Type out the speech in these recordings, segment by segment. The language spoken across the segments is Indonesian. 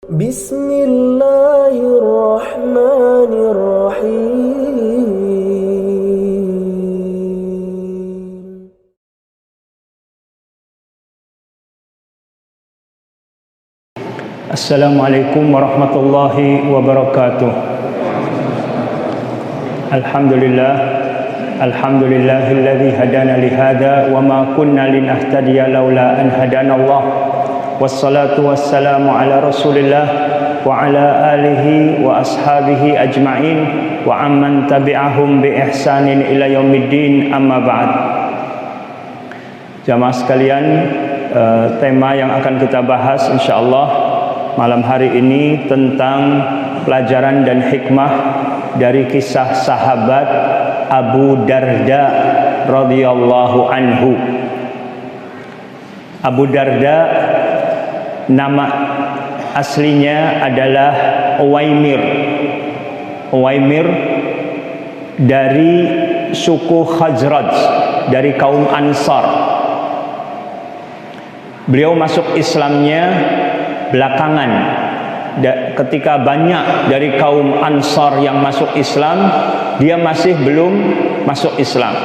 Bismillahirrahmanirrahim. Assalamualaikum warahmatullahi wabarakatuh. Alhamdulillahilladzi hadana li hadza wa ma kunna linahtadiya laula an hadanallah. Wassalatu wassalamu ala Rasulillah wa ala alihi wa ashabihi ajma'in wa amman tabi'ahum bi ihsanin ila yaumiddin, amma ba'd. Jamaah sekalian, tema yang akan kita bahas insyaallah malam hari ini tentang pelajaran dan hikmah dari kisah sahabat Abu Darda radhiyallahu anhu. Abu Darda nama aslinya adalah Uwaimir. Uwaimir dari suku Khazraj, dari kaum Ansar. Beliau masuk Islamnya belakangan, ketika banyak dari kaum Ansar yang masuk Islam, dia masih belum masuk Islam.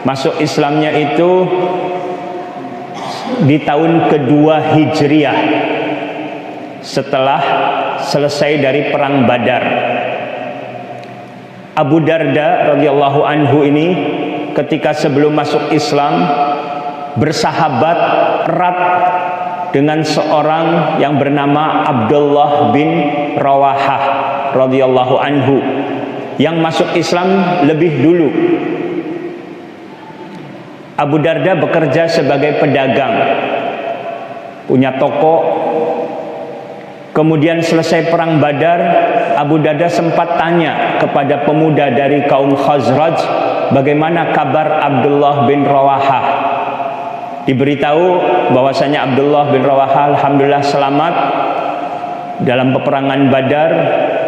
Masuk Islamnya itu di tahun kedua Hijriah, setelah selesai dari perang Badar. Abu Darda radhiyallahu anhu ini ketika sebelum masuk Islam bersahabat erat dengan seorang yang bernama Abdullah bin Rawahah radhiyallahu anhu yang masuk Islam lebih dulu. Abu Darda bekerja sebagai pedagang, punya toko. Kemudian selesai perang Badar, Abu Darda sempat tanya kepada pemuda dari kaum Khazraj, bagaimana kabar Abdullah bin Rawahah. Diberitahu bahwasanya Abdullah bin Rawahah alhamdulillah selamat dalam peperangan Badar.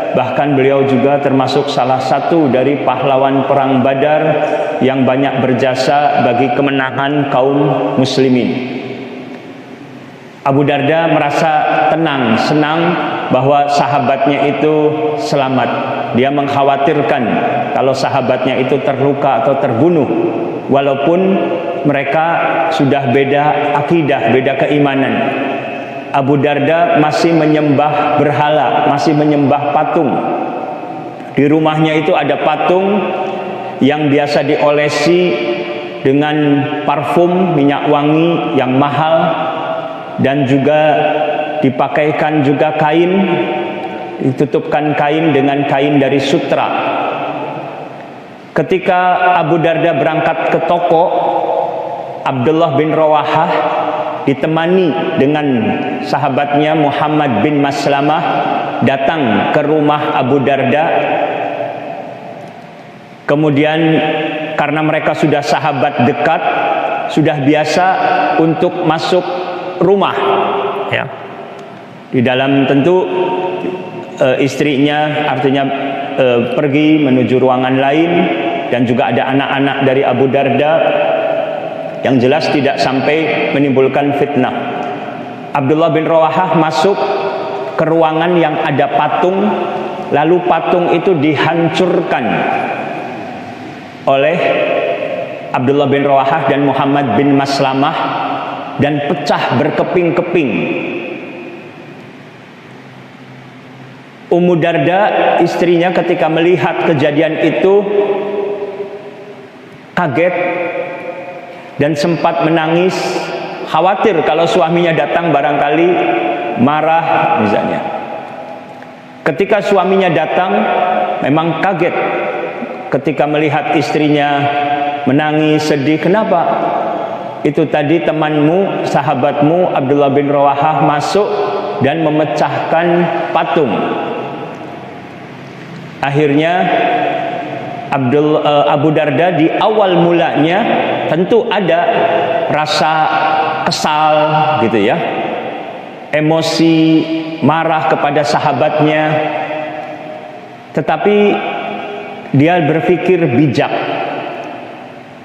Bahkan beliau juga termasuk salah satu dari pahlawan perang Badar yang banyak berjasa bagi kemenangan kaum muslimin. Abu Darda merasa tenang, senang bahwa sahabatnya itu selamat. Dia mengkhawatirkan kalau sahabatnya itu terluka atau terbunuh, walaupun mereka sudah beda akidah, beda keimanan. Abu Darda masih menyembah berhala, masih menyembah patung. Di rumahnya itu ada patung yang biasa diolesi dengan parfum minyak wangi yang mahal, dan juga dipakaikan juga kain, ditutupkan kain dengan kain dari sutra. Ketika Abu Darda berangkat ke toko, Abdullah bin Rawahah ditemani dengan sahabatnya Muhammad bin Maslamah datang ke rumah Abu Darda. Kemudian karena mereka sudah sahabat dekat, sudah biasa untuk masuk rumah, ya. Di dalam tentu istrinya artinya pergi menuju ruangan lain, dan juga ada anak-anak dari Abu Darda, yang jelas tidak sampai menimbulkan fitnah. Abdullah bin Rawahah masuk ke ruangan yang ada patung, lalu patung itu dihancurkan oleh Abdullah bin Rawahah dan Muhammad bin Maslamah dan pecah berkeping-keping. Ummu Darda, istrinya, ketika melihat kejadian itu kaget dan sempat menangis, khawatir kalau suaminya datang barangkali marah misalnya. Ketika suaminya datang, memang kaget ketika melihat istrinya menangis, sedih. Kenapa? Itu tadi temanmu, sahabatmu Abdullah bin Rawahah masuk dan memecahkan patung. Akhirnya Abu Darda di awal mulanya tentu ada rasa kesal gitu ya, emosi, marah kepada sahabatnya. Tetapi dia berpikir bijak,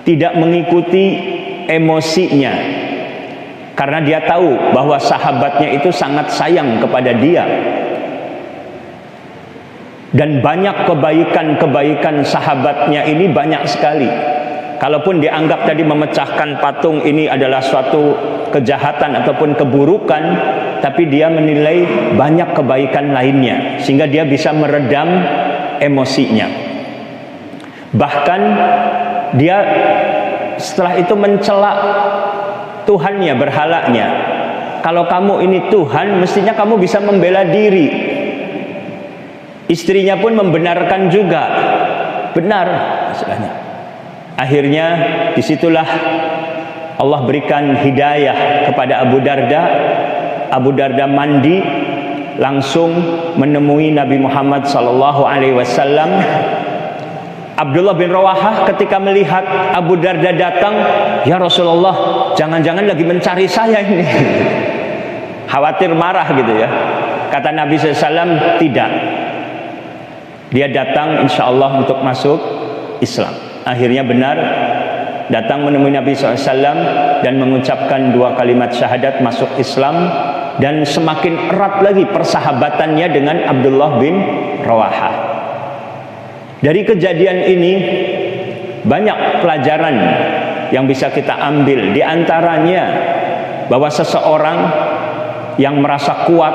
tidak mengikuti emosinya. karena dia tahu bahwa sahabatnya itu sangat sayang kepada dia. Dan banyak kebaikan-kebaikan sahabatnya ini banyak sekali. Kalaupun dianggap tadi memecahkan patung ini adalah suatu kejahatan ataupun keburukan, tapi dia menilai banyak kebaikan lainnya sehingga dia bisa meredam emosinya. Bahkan dia setelah itu mencela Tuhannya, berhalanya. Kalau kamu ini Tuhan, mestinya kamu bisa membela diri. Istrinya pun membenarkan juga, benar istilahnya. Akhirnya disitulah Allah berikan hidayah kepada Abu Darda. Abu Darda mandi, langsung menemui Nabi Muhammad SAW. Abdullah bin Rawahah ketika melihat Abu Darda datang, ya Rasulullah, jangan-jangan lagi mencari saya ini. Khawatir marah gitu ya. Kata Nabi SAW, tidak. Dia datang insya Allah untuk masuk Islam. Akhirnya benar, datang menemui Nabi SAW dan mengucapkan 2 kalimat syahadat, masuk Islam. Dan semakin erat lagi persahabatannya dengan Abdullah bin Rawahah. Dari kejadian ini banyak pelajaran yang bisa kita ambil. Di antaranya bahwa seseorang yang merasa kuat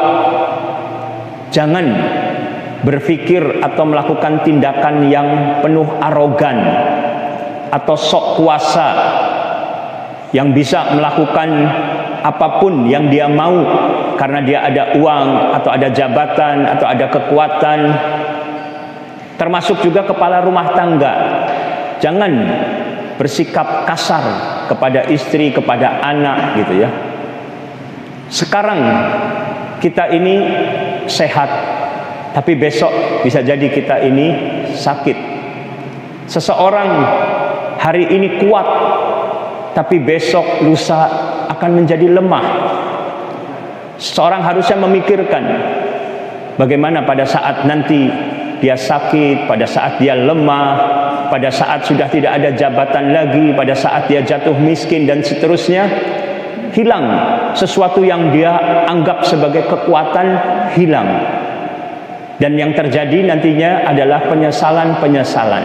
jangan berpikir atau melakukan tindakan yang penuh arogan atau sok kuasa, yang bisa melakukan apapun yang dia mau karena dia ada uang atau ada jabatan atau ada kekuatan. Termasuk juga kepala rumah tangga. Jangan bersikap kasar kepada istri, kepada anak gitu ya. Sekarang kita ini sehat, tapi besok bisa jadi kita ini sakit. Seseorang hari ini kuat, tapi besok lusa akan menjadi lemah. Seseorang harusnya memikirkan bagaimana pada saat nanti dia sakit, pada saat dia lemah, pada saat sudah tidak ada jabatan lagi, pada saat dia jatuh miskin dan seterusnya, hilang sesuatu yang dia anggap sebagai kekuatan, hilang. Dan yang terjadi nantinya adalah penyesalan-penyesalan.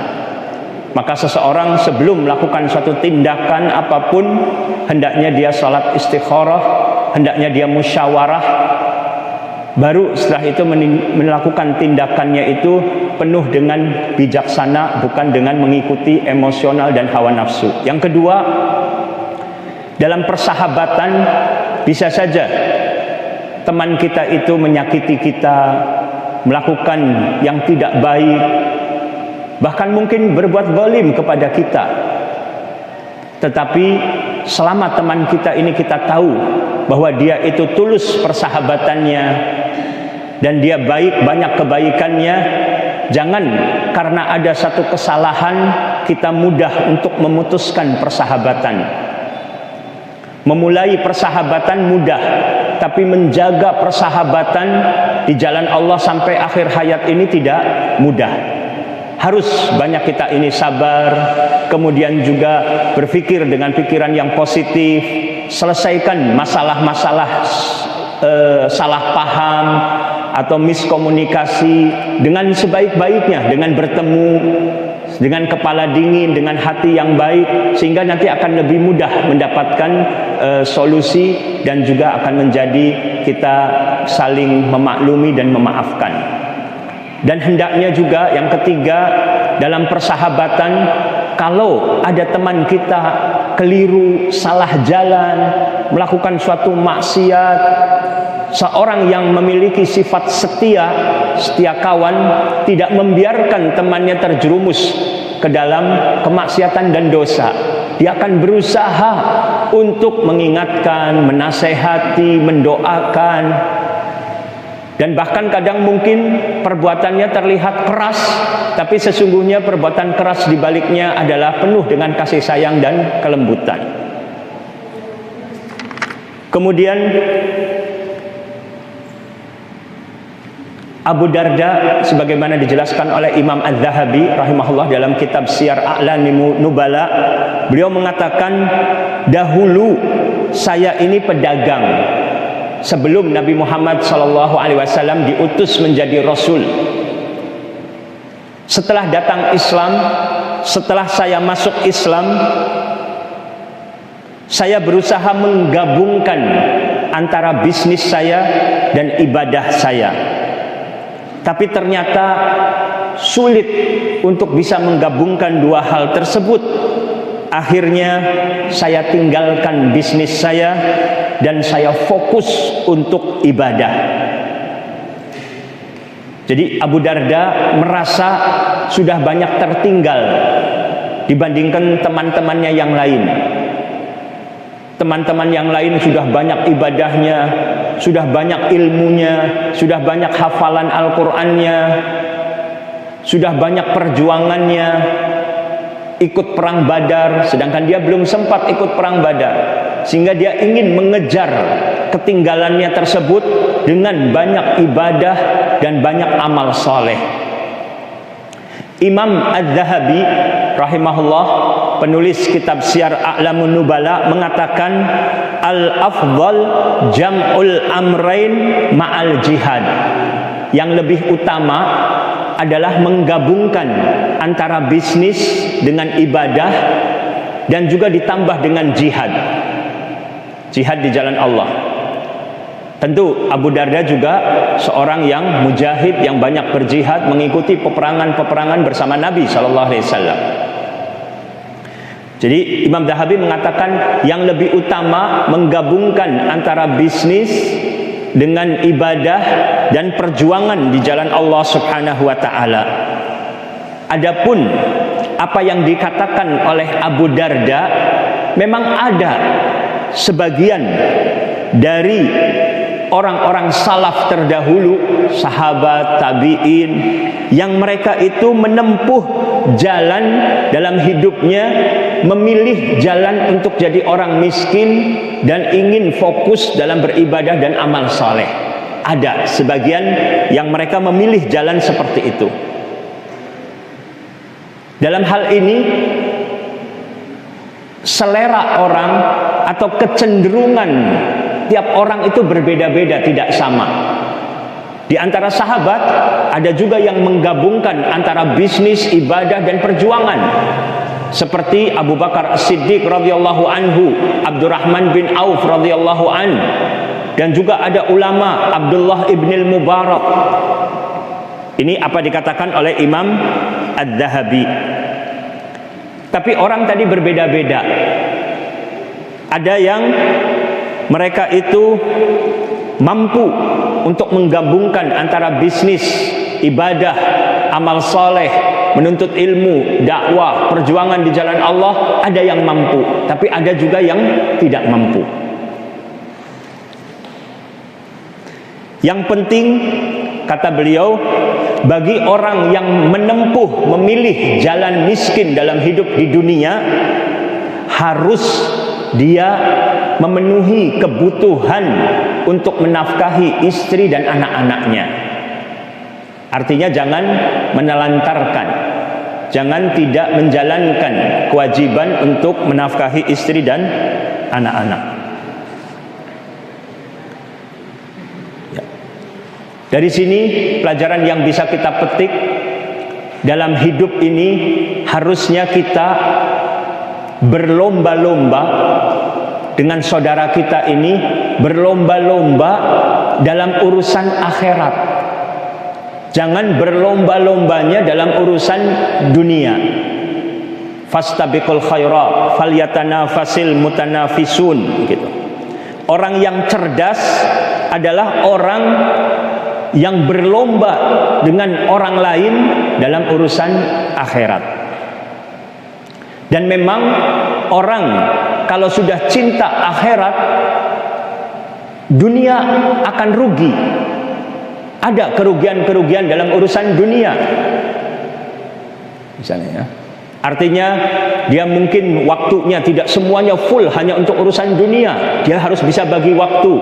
Maka seseorang sebelum melakukan suatu tindakan apapun, hendaknya dia salat istikharah, hendaknya dia musyawarah. Baru setelah itu melakukan tindakannya itu penuh dengan bijaksana, bukan dengan mengikuti emosional dan hawa nafsu. Yang kedua, dalam persahabatan bisa saja teman kita itu menyakiti kita, melakukan yang tidak baik, bahkan mungkin berbuat zalim kepada kita. Tetapi selama teman kita ini kita tahu bahwa dia itu tulus persahabatannya dan dia baik, banyak kebaikannya, jangan karena ada satu kesalahan kita mudah untuk memutuskan persahabatan. Memulai persahabatan mudah, tapi menjaga persahabatan di jalan Allah sampai akhir hayat ini tidak mudah. Harus banyak kita ini sabar, kemudian juga berpikir dengan pikiran yang positif, selesaikan masalah-masalah salah paham atau miskomunikasi dengan sebaik-baiknya, dengan bertemu dengan kepala dingin, dengan hati yang baik, sehingga nanti akan lebih mudah mendapatkan solusi dan juga akan menjadi kita saling memaklumi dan memaafkan. Dan hendaknya juga yang ketiga, dalam persahabatan, kalau ada teman kita keliru, salah jalan, melakukan suatu maksiat, seorang yang memiliki sifat setia, setia kawan, tidak membiarkan temannya terjerumus ke dalam kemaksiatan dan dosa. Dia akan berusaha untuk mengingatkan, menasehati, mendoakan. Dan bahkan kadang mungkin perbuatannya terlihat keras, tapi sesungguhnya perbuatan keras di baliknya adalah penuh dengan kasih sayang dan kelembutan. Kemudian Abu Darda sebagaimana dijelaskan oleh Imam Az-Zahabi rahimahullah dalam kitab Syiar A'lamin Nubala, beliau mengatakan, dahulu saya ini pedagang sebelum Nabi Muhammad SAW diutus menjadi Rasul. Setelah datang Islam, setelah saya masuk Islam, saya berusaha menggabungkan antara bisnis saya dan ibadah saya. Tapi ternyata sulit untuk bisa menggabungkan dua hal tersebut. Akhirnya saya tinggalkan bisnis saya dan saya fokus untuk ibadah. Jadi Abu Darda merasa sudah banyak tertinggal dibandingkan teman-temannya yang lain. Teman-teman yang lain sudah banyak ibadahnya, sudah banyak ilmunya, sudah banyak hafalan Al-Qur'annya, sudah banyak perjuangannya, ikut perang Badar, sedangkan dia belum sempat ikut perang Badar. Sehingga dia ingin mengejar ketinggalannya tersebut dengan banyak ibadah dan banyak amal soleh. Imam Az-Zahabi rahimahullah, penulis kitab Syiar A'lamun Nubala, mengatakan al-afdal jam'ul amrain ma'al jihad. Yang lebih utama adalah menggabungkan antara bisnis dengan ibadah dan juga ditambah dengan jihad. Jihad di jalan Allah. Tentu Abu Darda juga seorang yang mujahid, yang banyak berjihad, mengikuti peperangan-peperangan bersama Nabi SAW. Jadi Imam Zahabi mengatakan yang lebih utama menggabungkan antara bisnis dengan ibadah dan perjuangan di jalan Allah Subhanahu wa taala. Adapun apa yang dikatakan oleh Abu Darda, memang ada sebagian dari orang-orang salaf terdahulu, sahabat, tabi'in, yang mereka itu menempuh jalan dalam hidupnya, memilih jalan untuk jadi orang miskin dan ingin fokus dalam beribadah dan amal saleh. Ada sebagian yang mereka memilih jalan seperti itu. Dalam hal ini, selera orang atau kecenderungan tiap orang itu berbeda-beda, tidak sama. Di antara sahabat ada juga yang menggabungkan antara bisnis, ibadah dan perjuangan, seperti Abu Bakar As-Siddiq radhiyallahu anhu, Abdurrahman bin Auf radhiyallahu an, dan juga ada ulama Abdullah ibnil Mubarak. Ini apa dikatakan oleh Imam Az-Zahabi. Tapi orang tadi berbeda-beda. Ada yang mereka itu mampu untuk menggabungkan antara bisnis, ibadah, amal soleh, menuntut ilmu, dakwah, perjuangan di jalan Allah. Ada yang mampu, tapi ada juga yang tidak mampu. Yang penting, kata beliau, bagi orang yang menempuh, memilih jalan miskin dalam hidup di dunia, harus dia memenuhi kebutuhan untuk menafkahi istri dan anak-anaknya. Artinya jangan menelantarkan, jangan tidak menjalankan kewajiban untuk menafkahi istri dan anak-anak. Ya. Dari sini pelajaran yang bisa kita petik dalam hidup ini, harusnya kita berlomba-lomba dengan saudara kita ini, berlomba-lomba dalam urusan akhirat. Jangan berlomba-lombanya dalam urusan dunia. Fastabiqul khairat falyatanafasil mutanafisun, gitu. Orang yang cerdas adalah orang yang berlomba dengan orang lain dalam urusan akhirat. Dan memang orang kalau sudah cinta akhirat, dunia akan rugi. Ada kerugian-kerugian dalam urusan dunia. Misalnya ya. Artinya dia mungkin waktunya tidak semuanya full hanya untuk urusan dunia. Dia harus bisa bagi waktu.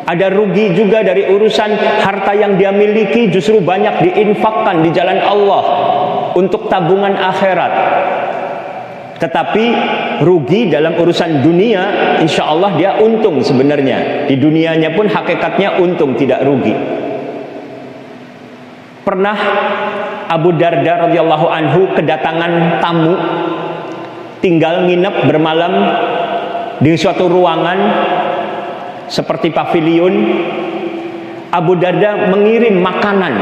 Ada rugi juga dari urusan harta yang dia miliki justru banyak diinfakkan di jalan Allah untuk tabungan akhirat. Tetapi rugi dalam urusan dunia, insya Allah dia untung sebenarnya. Di dunianya pun hakikatnya untung, tidak rugi. Pernah Abu Darda radhiyallahu anhu kedatangan tamu, tinggal nginep bermalam di suatu ruangan seperti pavilion. Abu Darda mengirim makanan.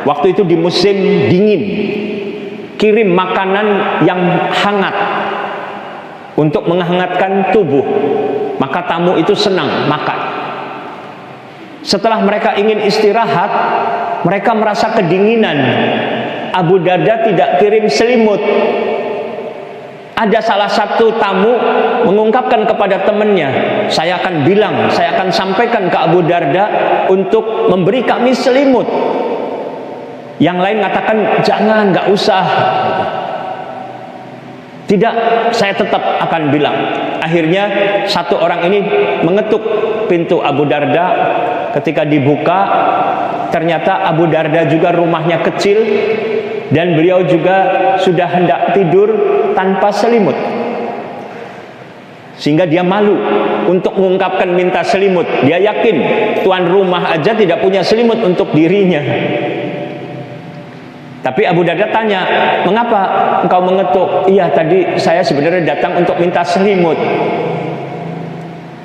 Waktu itu di musim dingin, kirim makanan yang hangat untuk menghangatkan tubuh. Maka tamu itu senang makan. Setelah mereka ingin istirahat, mereka merasa kedinginan. Abu Darda tidak kirim selimut. Ada salah satu tamu mengungkapkan kepada temannya, saya akan bilang, saya akan sampaikan ke Abu Darda untuk memberi kami selimut. Yang lain mengatakan, jangan, nggak usah. Tidak, saya tetap akan bilang. Akhirnya satu orang ini mengetuk pintu Abu Darda. Ketika dibuka, ternyata Abu Darda juga rumahnya kecil dan beliau juga sudah hendak tidur tanpa selimut, sehingga dia malu untuk mengungkapkan minta selimut. Dia yakin tuan rumah aja tidak punya selimut untuk dirinya. Tapi Abu Darda tanya, mengapa engkau mengetuk? Iya, tadi saya sebenarnya datang untuk minta selimut.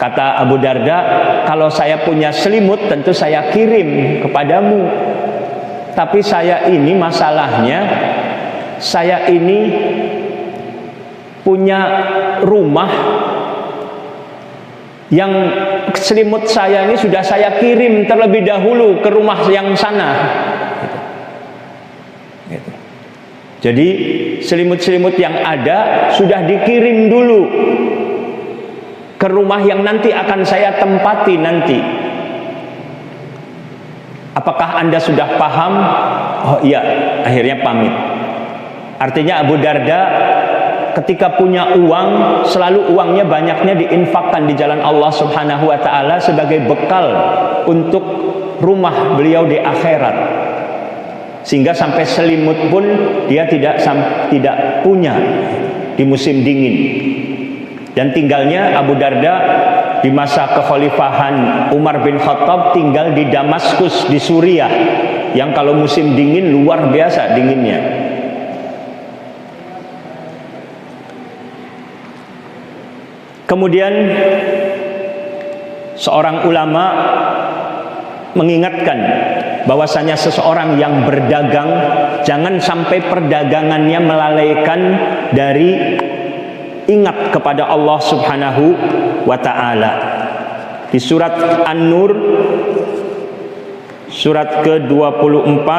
Kata Abu Darda, kalau saya punya selimut tentu saya kirim kepadamu. Tapi saya ini masalahnya, saya ini punya rumah yang selimut saya ini sudah saya kirim terlebih dahulu ke rumah yang sana. Gitu. Jadi selimut-selimut yang ada sudah dikirim dulu ke rumah yang nanti akan saya tempati nanti. Apakah Anda sudah paham? Oh iya, akhirnya pamit. Artinya Abu Darda ketika punya uang, selalu uangnya banyaknya diinfakkan di jalan Allah Subhanahu wa taala sebagai bekal untuk rumah beliau di akhirat. Sehingga sampai selimut pun dia tidak punya di musim dingin. Dan tinggalnya Abu Darda di masa kekhalifahan Umar bin Khattab tinggal di Damaskus di Suriah, yang kalau musim dingin luar biasa dinginnya. Kemudian seorang ulama mengingatkan bahwasanya seseorang yang berdagang jangan sampai perdagangannya melalaikan dari ingat kepada Allah Subhanahu wa ta'ala. Di surat An-Nur surat ke-24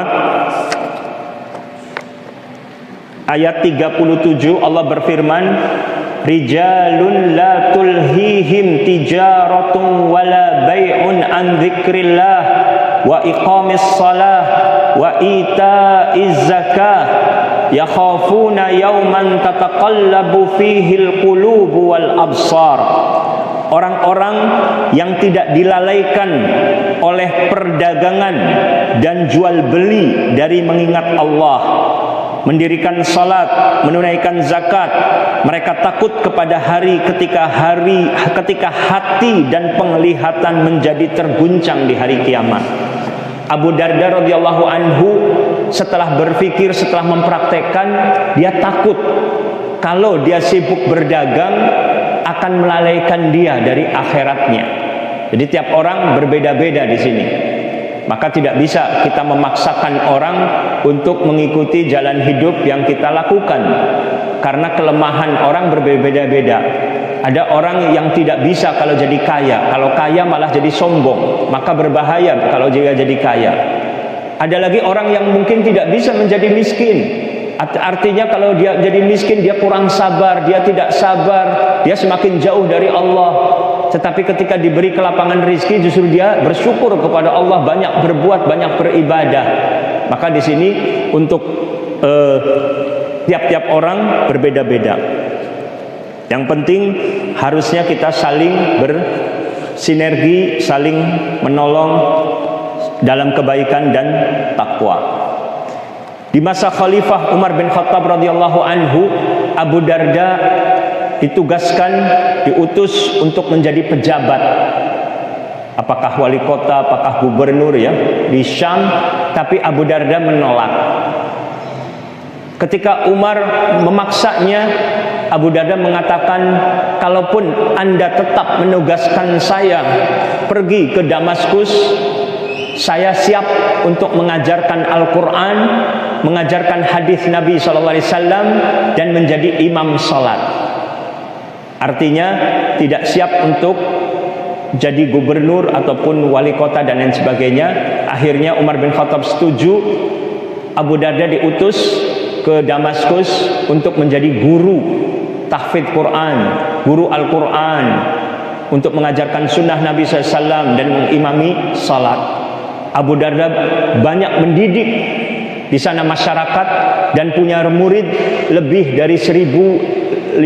ayat 37 Allah berfirman, rijalun la tulhihim tijaratun wala bai'un an dzikrillah wa iqamis shalah wa ita'iz zakah yakhafuna yawman tataqallabu fihil qulubu wal absar. Orang-orang yang tidak dilalaikan oleh perdagangan dan jual beli dari mengingat Allah, mendirikan salat, menunaikan zakat. Mereka takut kepada hari ketika hati dan penglihatan menjadi terguncang di hari kiamat. Abu Darda radhiyallahu anhu setelah berpikir, setelah mempraktekkan, dia takut kalau dia sibuk berdagang akan melalaikan dia dari akhiratnya. Jadi tiap orang berbeda-beda di sini. Maka tidak bisa kita memaksakan orang untuk mengikuti jalan hidup yang kita lakukan, karena kelemahan orang berbeda-beda. Ada orang yang tidak bisa kalau jadi kaya, kalau kaya malah jadi sombong, maka berbahaya kalau dia jadi kaya. Ada lagi orang yang mungkin tidak bisa menjadi miskin. Artinya kalau dia jadi miskin, dia kurang sabar, dia tidak sabar, dia semakin jauh dari Allah. Tetapi ketika diberi kelapangan rizki, justru dia bersyukur kepada Allah, banyak berbuat, banyak beribadah. Maka di sini untuk tiap-tiap orang berbeda-beda. Yang penting harusnya kita saling sinergi saling menolong dalam kebaikan dan takwa. Di masa Khalifah Umar bin Khattab radhiyallahu anhu, Abu Darda ditugaskan, diutus untuk menjadi pejabat, apakah wali kota, apakah gubernur ya di Syam, tapi Abu Darda menolak. Ketika Umar memaksanya, Abu Darda mengatakan, kalaupun Anda tetap menugaskan saya pergi ke Damaskus, saya siap untuk mengajarkan Al-Quran, mengajarkan hadis Nabi SAW, dan menjadi imam salat. Artinya tidak siap untuk jadi gubernur ataupun wali kota dan lain sebagainya. Akhirnya Umar bin Khattab setuju. Abu Darda diutus ke Damaskus untuk menjadi guru tahfidz Quran, guru Al-Quran, untuk mengajarkan sunnah Nabi SAW dan mengimami salat. Abu Darda banyak mendidik di sana masyarakat dan punya murid lebih dari 1.500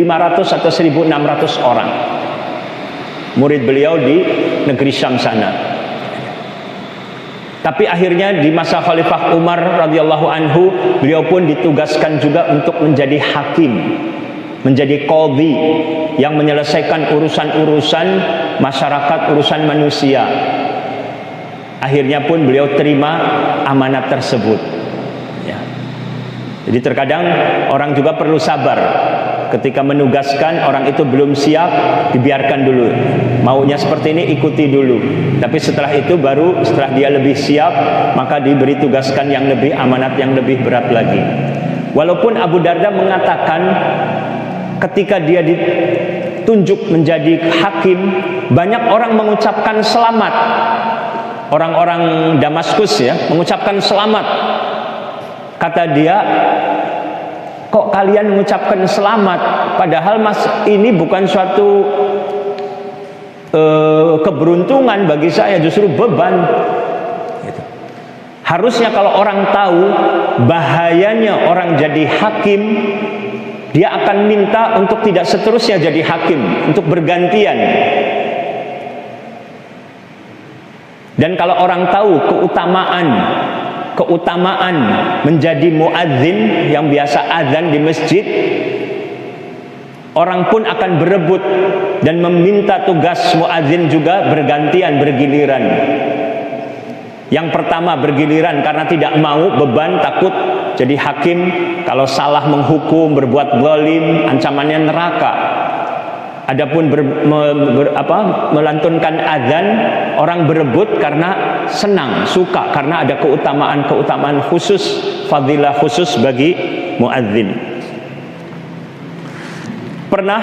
atau 1.600 orang. Murid beliau di negeri Syam sana. Tapi akhirnya di masa Khalifah Umar radhiyallahu anhu, beliau pun ditugaskan juga untuk menjadi hakim, menjadi qadhi yang menyelesaikan urusan-urusan masyarakat, urusan manusia. Akhirnya pun beliau terima amanat tersebut. Ya. Jadi terkadang orang juga perlu sabar. Ketika menugaskan orang itu belum siap, dibiarkan dulu. Maunya seperti ini, ikuti dulu. Tapi setelah itu baru setelah dia lebih siap, maka diberi tugaskan yang lebih, amanat yang lebih berat lagi. Walaupun Abu Darda mengatakan ketika dia ditunjuk menjadi hakim, banyak orang mengucapkan selamat. Orang-orang Damaskus ya mengucapkan selamat. Kata dia, kok kalian mengucapkan selamat, padahal ini bukan suatu keberuntungan bagi saya, justru beban gitu. Harusnya kalau orang tahu bahayanya orang jadi hakim, dia akan minta untuk tidak seterusnya jadi hakim, untuk bergantian. Dan kalau orang tahu keutamaan menjadi muadzin yang biasa azan di masjid, orang pun akan berebut dan meminta tugas muadzin juga bergantian, bergiliran. Yang pertama bergiliran karena tidak mau beban, takut jadi hakim, kalau salah menghukum, berbuat zalim, ancamannya neraka. Adapun melantunkan azan, orang berebut karena senang, suka, karena ada keutamaan khusus, fadilah khusus bagi muadzin. Pernah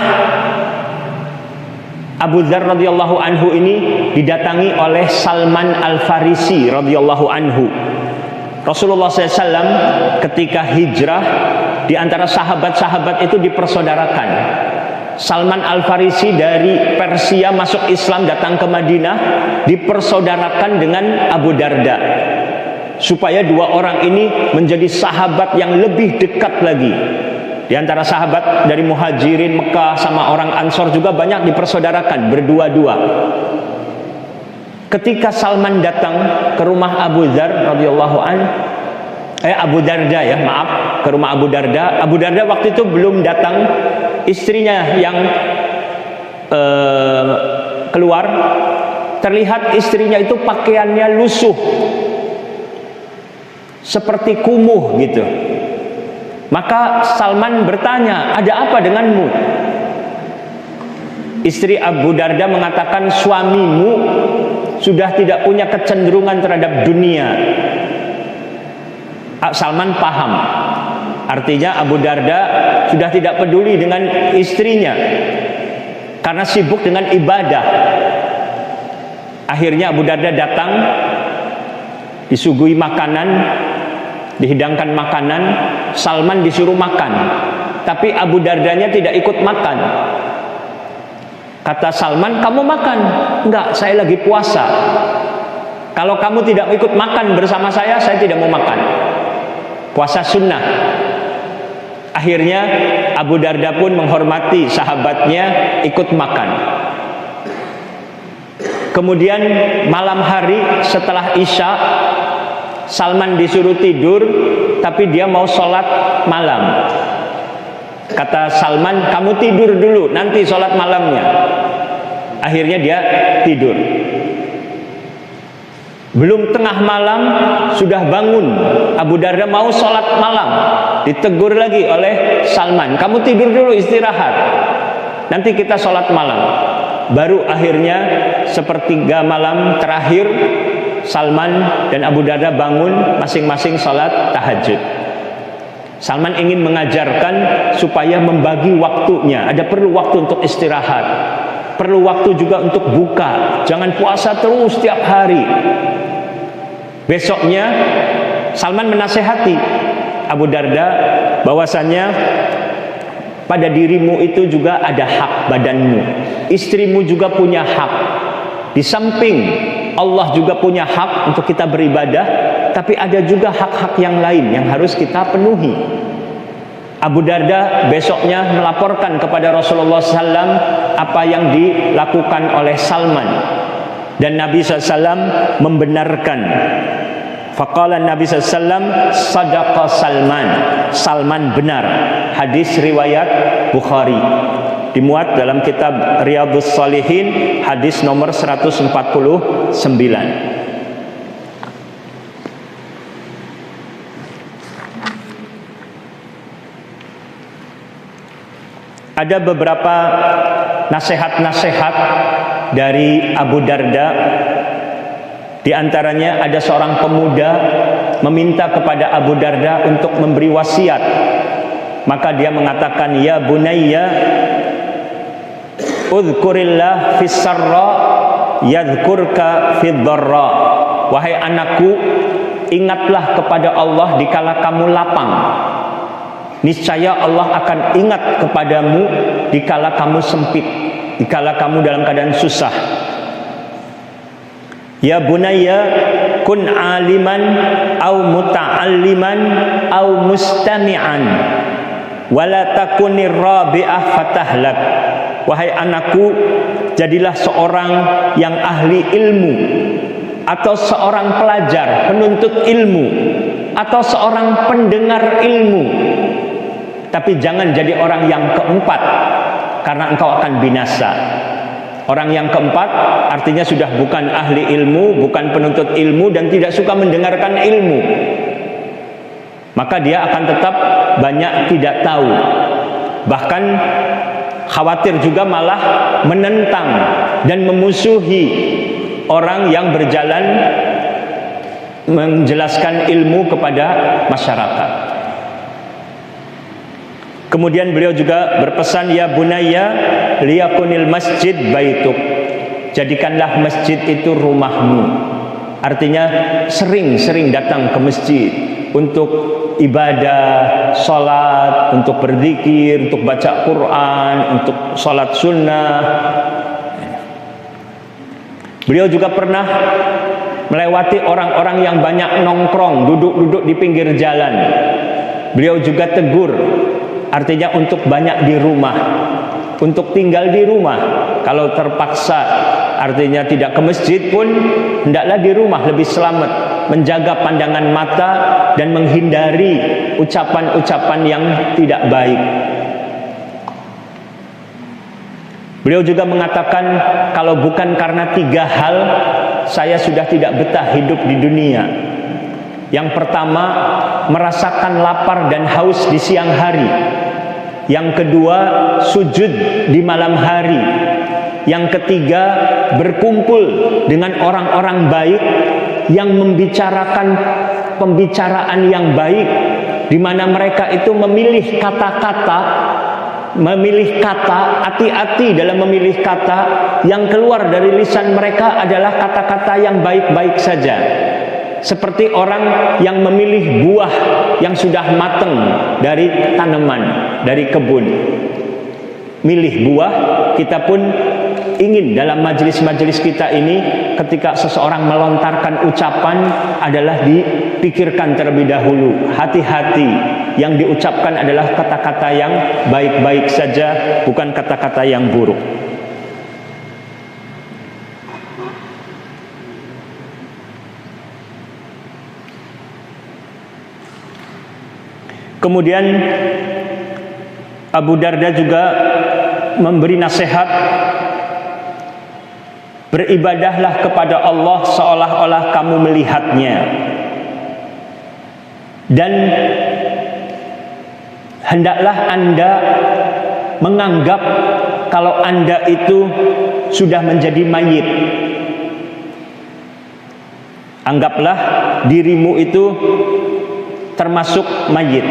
Abu Dzar radhiyallahu anhu ini didatangi oleh Salman Al-Farisi radhiyallahu anhu. Rasulullah SAW ketika hijrah, di antara sahabat-sahabat itu dipersaudarakan. Salman Al-Farisi dari Persia masuk Islam, datang ke Madinah, dipersaudarakan dengan Abu Darda, supaya dua orang ini menjadi sahabat yang lebih dekat lagi. Di antara sahabat dari Muhajirin Mekah sama orang Ansor juga banyak dipersaudarakan, berdua-dua. Ketika Salman datang ke rumah Abu Dzar radhiyallahu Abu Darda ya, maaf, ke rumah Abu Darda. Abu Darda waktu itu belum datang, istrinya yang keluar. Terlihat istrinya itu pakaiannya lusuh, seperti kumuh gitu. Maka Salman bertanya, ada apa denganmu? Istri Abu Darda mengatakan, suamimu sudah tidak punya kecenderungan terhadap dunia. Salman paham, artinya Abu Darda sudah tidak peduli dengan istrinya karena sibuk dengan ibadah. Akhirnya Abu Darda datang, disuguhi makanan, dihidangkan makanan. Salman disuruh makan, tapi Abu Dardanya tidak ikut makan. Kata Salman, kamu makan? Enggak, saya lagi puasa. Kalau kamu tidak ikut makan bersama saya tidak mau makan. Puasa sunnah. Akhirnya Abu Darda pun menghormati sahabatnya, ikut makan. Kemudian malam hari setelah Isya, Salman disuruh tidur, tapi dia mau sholat malam. Kata Salman, kamu tidur dulu, nanti sholat malamnya. Akhirnya dia tidur. Belum tengah malam sudah bangun. Abu Darda mau sholat malam, ditegur lagi oleh Salman, kamu tidur dulu, istirahat, nanti kita sholat malam. Baru akhirnya sepertiga malam terakhir, Salman dan Abu Darda bangun masing-masing sholat tahajud. Salman ingin mengajarkan supaya membagi waktunya. Ada perlu waktu untuk istirahat, perlu waktu juga untuk buka. Jangan puasa terus setiap hari. Besoknya Salman menasehati Abu Darda bahwasanya pada dirimu itu juga ada hak badanmu, istrimu juga punya hak. Di samping Allah juga punya hak untuk kita beribadah, tapi ada juga hak-hak yang lain yang harus kita penuhi. Abu Darda besoknya melaporkan kepada Rasulullah SAW apa yang dilakukan oleh Salman, dan Nabi SAW membenarkan. Faqala Nabi SAW, sadaqa Salman, Salman benar. Hadis riwayat Bukhari, dimuat dalam kitab Riyadhus Shalihin, hadis nomor 149. Ada beberapa nasihat-nasihat dari Abu Darda. Di antaranya ada seorang pemuda meminta kepada Abu Darda untuk memberi wasiat. Maka dia mengatakan, ya bunayya, udhkurillah fis sarra yadhkurka fid dharra. Wahai anakku, ingatlah kepada Allah dikala kamu lapang. Niscaya Allah akan ingat kepadamu dikala kamu sempit, dikala kamu dalam keadaan susah. Ya bunayya, kun aliman au muta'alliman au mustami'an wala takunir rabi'ah fatahlak. Wahai anakku, jadilah seorang yang ahli ilmu, atau seorang pelajar penuntut ilmu, atau seorang pendengar ilmu, tapi jangan jadi orang yang keempat, karena engkau akan binasa. Orang yang keempat artinya sudah bukan ahli ilmu, bukan penuntut ilmu, dan tidak suka mendengarkan ilmu. Maka dia akan tetap banyak tidak tahu. Bahkan khawatir juga malah menentang dan memusuhi orang yang berjalan menjelaskan ilmu kepada masyarakat. Kemudian beliau juga berpesan, ya bunayya liyakunil masjid baituk. Jadikanlah masjid itu rumahmu. Artinya sering-sering datang ke masjid untuk ibadah, sholat, untuk berzikir, untuk baca Quran, untuk sholat sunnah. Beliau juga pernah melewati orang-orang yang banyak nongkrong, duduk-duduk di pinggir jalan. Beliau juga tegur, artinya untuk banyak di rumah, untuk tinggal di rumah. Kalau terpaksa, artinya tidak ke masjid pun, hendaklah di rumah, lebih selamat, menjaga pandangan mata dan menghindari ucapan-ucapan yang tidak baik. Beliau juga mengatakan, kalau bukan karena 3 hal, saya sudah tidak betah hidup di dunia. Yang pertama, merasakan lapar dan haus di siang hari. Yang kedua, sujud di malam hari. Yang ketiga, berkumpul dengan orang-orang baik yang membicarakan pembicaraan yang baik, di mana mereka itu memilih kata-kata, hati-hati dalam memilih kata. Yang keluar dari lisan mereka adalah kata-kata yang baik-baik saja. Seperti orang yang memilih buah yang sudah matang dari tanaman, dari kebun. Milih buah, kita pun ingin dalam majelis-majelis kita ini, ketika seseorang melontarkan ucapan, adalah dipikirkan terlebih dahulu. Hati-hati, yang diucapkan adalah kata-kata yang baik-baik saja, bukan kata-kata yang buruk. Kemudian Abu Darda juga memberi nasihat, beribadahlah kepada Allah seolah-olah kamu melihatnya, dan hendaklah Anda menganggap kalau Anda itu sudah menjadi mayit. Anggaplah dirimu itu termasuk mayit.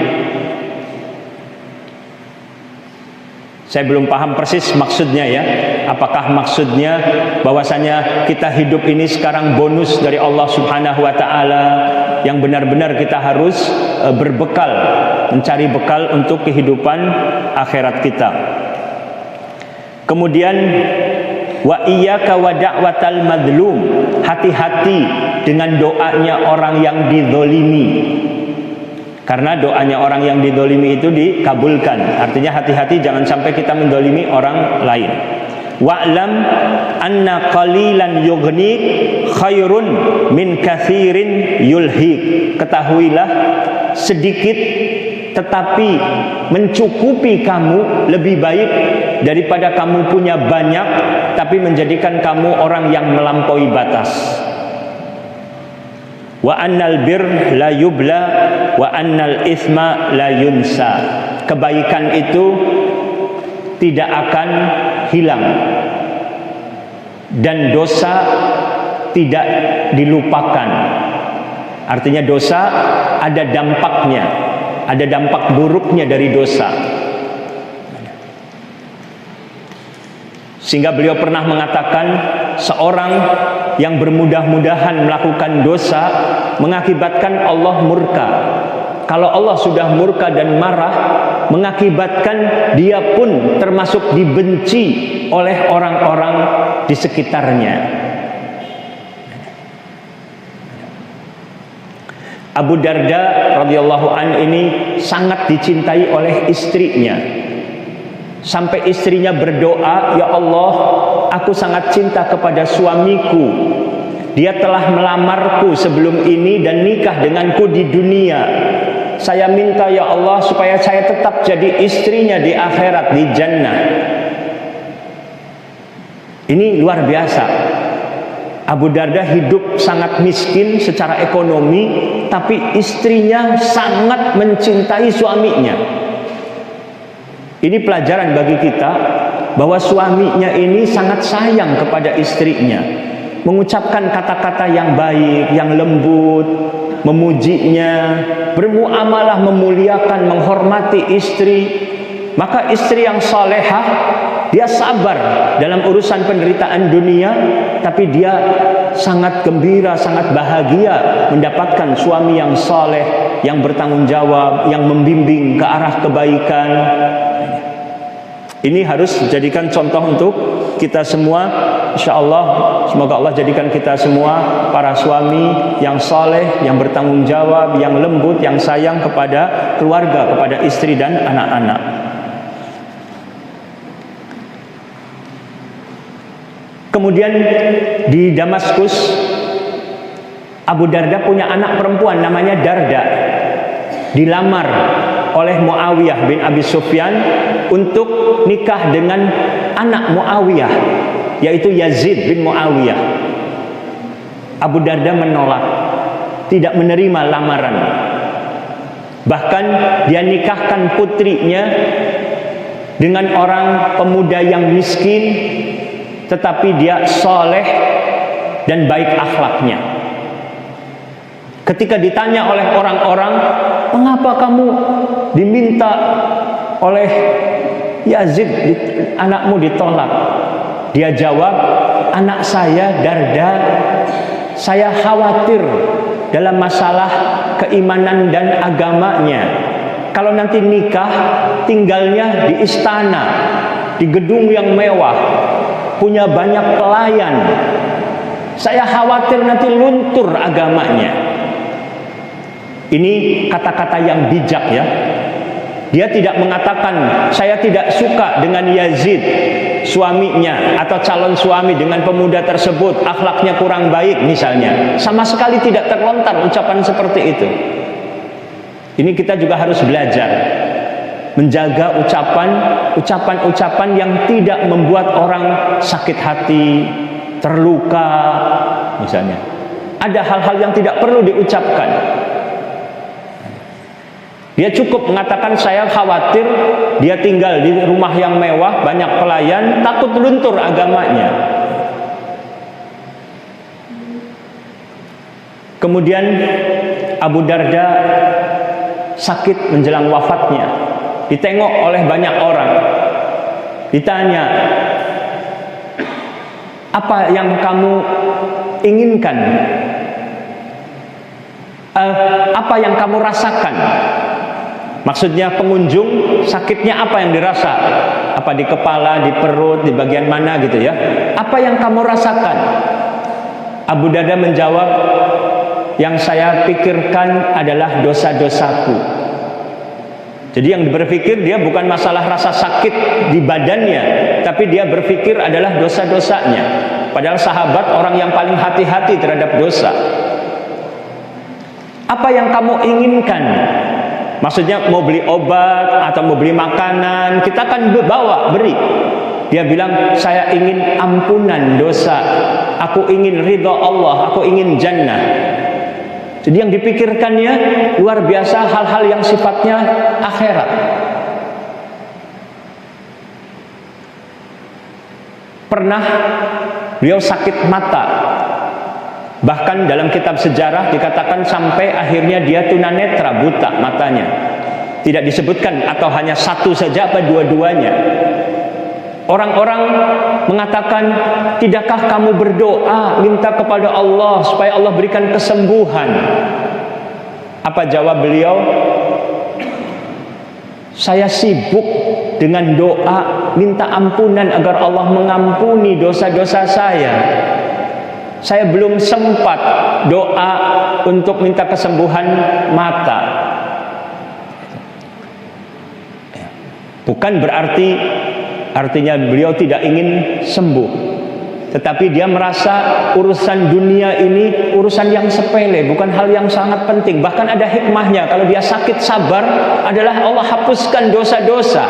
Saya belum paham persis maksudnya ya. Apakah maksudnya bahwasanya kita hidup ini sekarang bonus dari Allah Subhanahu wa taala, yang benar-benar kita harus berbekal, mencari bekal untuk kehidupan akhirat kita. Kemudian wa iyyaka wa da'watal madlum, hati-hati dengan doanya orang yang dizalimi. Karena doanya orang yang didolimi itu dikabulkan. Artinya hati-hati jangan sampai kita mendolimi orang lain. Wa'lam anna qalilan yughnik khairun min katsirin yulhik. Ketahuilah sedikit tetapi mencukupi kamu lebih baik daripada kamu punya banyak tapi menjadikan kamu orang yang melampaui batas. Wa annal bir la yubla wa annal isma la yunsa. Kebaikan itu tidak akan hilang dan dosa tidak dilupakan. Artinya dosa ada dampaknya, ada dampak buruknya dari dosa. Sehingga beliau pernah mengatakan, seorang yang bermudah-mudahan melakukan dosa mengakibatkan Allah murka. Kalau Allah sudah murka dan marah, mengakibatkan dia pun termasuk dibenci oleh orang-orang di sekitarnya. Abu Darda radhiyallahu an ini sangat dicintai oleh istrinya. Sampai istrinya berdoa, "Ya Allah, aku sangat cinta kepada suamiku. Dia telah melamarku sebelum ini dan nikah denganku di dunia. Saya minta ya Allah supaya saya tetap jadi istrinya di akhirat, di jannah." Ini luar biasa. Abu Darda hidup sangat miskin secara ekonomi, tapi istrinya sangat mencintai suaminya. Ini pelajaran bagi kita bahwa suaminya ini sangat sayang kepada istrinya, mengucapkan kata-kata yang baik, yang lembut, memujinya, bermuamalah, memuliakan, menghormati istri. Maka istri yang salehah, dia sabar dalam urusan penderitaan dunia, tapi dia sangat gembira, sangat bahagia mendapatkan suami yang saleh, yang bertanggung jawab, yang membimbing ke arah kebaikan. Ini harus dijadikan contoh untuk kita semua. InsyaAllah semoga Allah jadikan kita semua para suami yang saleh, yang bertanggung jawab, yang lembut, yang sayang kepada keluarga, kepada istri dan anak-anak. Kemudian di Damaskus, Abu Darda punya anak perempuan namanya Darda. Dilamar oleh Muawiyah bin Abi Sufyan untuk nikah dengan anak Muawiyah, yaitu Yazid bin Muawiyah. Abu Darda menolak, tidak menerima lamaran. Bahkan dia nikahkan putrinya dengan orang pemuda yang miskin, tetapi dia soleh dan baik akhlaknya. Ketika ditanya oleh orang-orang, "Mengapa kamu diminta oleh Yazid, anakmu ditolak?" Dia jawab, "Anak saya Darda, saya khawatir dalam masalah keimanan dan agamanya. Kalau nanti nikah, tinggalnya di istana, di gedung yang mewah, punya banyak pelayan. Saya khawatir nanti luntur agamanya." Ini kata-kata yang bijak ya. Dia tidak mengatakan saya tidak suka dengan Yazid suaminya atau calon suami dengan pemuda tersebut, akhlaknya kurang baik misalnya. Sama sekali tidak terlontar ucapan seperti itu. Ini kita juga harus belajar menjaga ucapan-ucapan yang tidak membuat orang sakit hati, terluka misalnya. Ada hal-hal yang tidak perlu diucapkan. Dia cukup mengatakan, saya khawatir dia tinggal di rumah yang mewah, banyak pelayan, takut luntur agamanya. Kemudian Abu Darda sakit menjelang wafatnya, ditengok oleh banyak orang, ditanya, apa yang kamu inginkan, apa yang kamu rasakan? Maksudnya pengunjung sakitnya apa yang dirasa? Apa di kepala, di perut, di bagian mana gitu ya? Apa yang kamu rasakan? Abu Darda menjawab, yang saya pikirkan adalah dosa-dosaku. Jadi yang berpikir dia bukan masalah rasa sakit di badannya, tapi dia berpikir adalah dosa-dosanya. Padahal sahabat orang yang paling hati-hati terhadap dosa. Apa yang kamu inginkan? Maksudnya mau beli obat atau mau beli makanan, kita kan beri. Dia bilang, saya ingin ampunan dosa, aku ingin ridha Allah, aku ingin jannah. Jadi yang dipikirkannya luar biasa, hal-hal yang sifatnya akhirat. Pernah beliau sakit mata. Bahkan dalam kitab sejarah dikatakan sampai akhirnya dia tunanetra, buta matanya. Tidak disebutkan atau hanya satu saja apa dua-duanya. Orang-orang mengatakan, tidakkah kamu berdoa minta kepada Allah supaya Allah berikan kesembuhan? Apa jawab beliau? Saya sibuk dengan doa minta ampunan agar Allah mengampuni dosa-dosa saya. Saya belum sempat doa untuk minta kesembuhan mata. Bukan berarti artinya beliau tidak ingin sembuh, tetapi dia merasa urusan dunia ini urusan yang sepele, bukan hal yang sangat penting. Bahkan ada hikmahnya, kalau dia sakit sabar adalah Allah hapuskan dosa-dosa.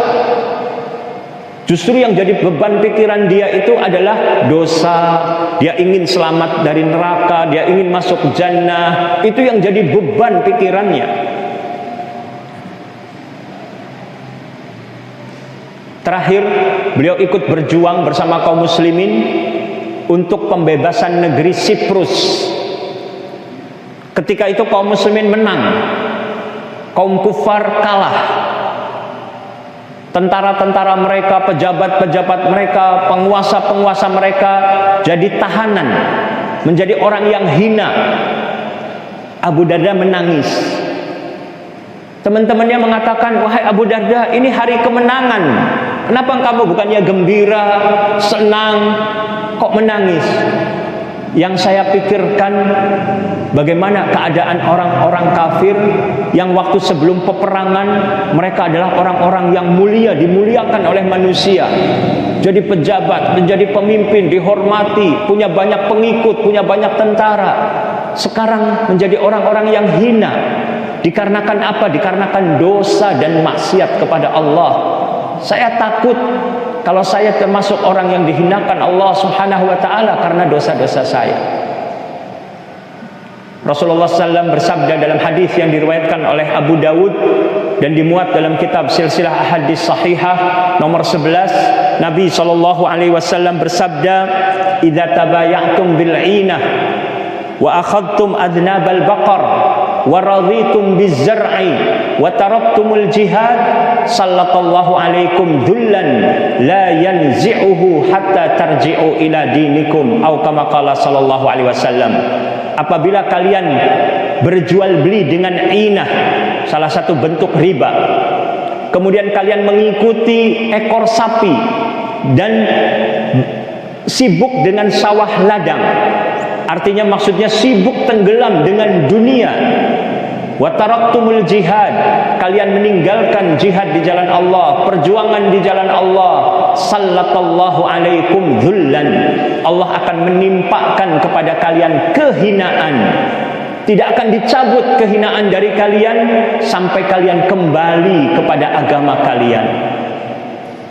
Justru yang jadi beban pikiran dia itu adalah dosa. Dia ingin selamat dari neraka, dia ingin masuk jannah. Itu yang jadi beban pikirannya. Terakhir, beliau ikut berjuang bersama kaum muslimin untuk pembebasan negeri Siprus. Ketika itu kaum muslimin menang, kaum kufar kalah. Tentara-tentara mereka, pejabat-pejabat mereka, penguasa-penguasa mereka jadi tahanan, menjadi orang yang hina. Abu Darda menangis. Teman-temannya mengatakan, wahai Abu Darda, ini hari kemenangan. Kenapa kamu bukannya gembira, senang, kok menangis? Yang saya pikirkan, bagaimana keadaan orang-orang kafir yang waktu sebelum peperangan mereka adalah orang-orang yang mulia, dimuliakan oleh manusia, jadi pejabat, menjadi pemimpin, dihormati, punya banyak pengikut, punya banyak tentara. Sekarang menjadi orang-orang yang hina. Dikarenakan apa? Dikarenakan dosa dan maksiat kepada Allah. Saya takut kalau saya termasuk orang yang dihinakan Allah Subhanahu wa ta'ala karena dosa-dosa saya. Rasulullah SAW bersabda dalam hadis yang diriwayatkan oleh Abu Dawud dan dimuat dalam kitab Silsilah Ahadits Shahihah nomor 11, Nabi SAW bersabda, "Idza tabayatum bil 'inah wa akhadtum adnabal baqar wa raditum biz zar'i wa taraktumul jihad sallallahu alaikum dhullan la yanzi'uhu hatta tarji'u ila dinikum," atau kama qala sallallahu alaihi wasallam. Apabila kalian berjual beli dengan inah, salah satu bentuk riba, kemudian kalian mengikuti ekor sapi dan sibuk dengan sawah ladang, artinya maksudnya sibuk tenggelam dengan dunia. Wa taraktumul jihad, kalian meninggalkan jihad di jalan Allah, perjuangan di jalan Allah, sallallahu alaikum dhullan, Allah akan menimpakan kepada kalian kehinaan. Tidak akan dicabut kehinaan dari kalian sampai kalian kembali kepada agama kalian.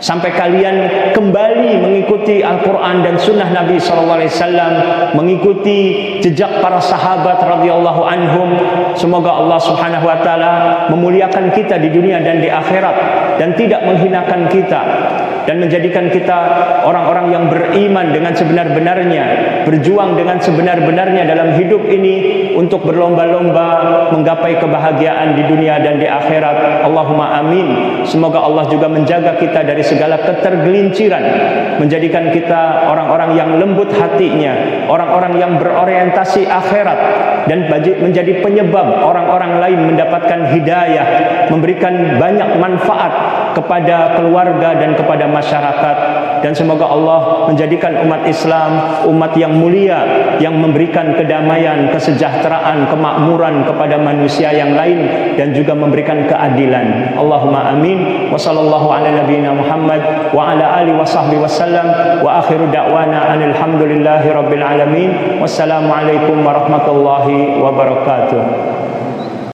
Sampai kalian kembali mengikuti Al-Quran dan Sunnah Nabi SAW, mengikuti jejak para sahabat radhiyallahu anhum. Semoga Allah Subhanahu Wa Taala memuliakan kita di dunia dan di akhirat, dan tidak menghinakan kita, dan menjadikan kita orang-orang yang beriman dengan sebenar-benarnya, berjuang dengan sebenar-benarnya dalam hidup ini untuk berlomba-lomba menggapai kebahagiaan di dunia dan di akhirat. Allahumma amin. Semoga Allah juga menjaga kita dari segala ketergelinciran, menjadikan kita orang-orang yang lembut hatinya, orang-orang yang berorientasi akhirat, dan menjadi penyebab orang-orang lain mendapatkan hidayah, memberikan banyak manfaat kepada keluarga dan kepada masyarakat. Dan semoga Allah menjadikan umat Islam umat yang mulia, yang memberikan kedamaian, kesejahteraan, kemakmuran kepada manusia yang lain, dan juga memberikan keadilan. Allahumma amin. Wa sallallahu ala nabiyyina Muhammad wa ala alihi wa sahbihi wasallam, wa akhiru da'wana alhamdulillahi rabbil alamin. Wassalamu alaikum warahmatullahi wabarakatuh.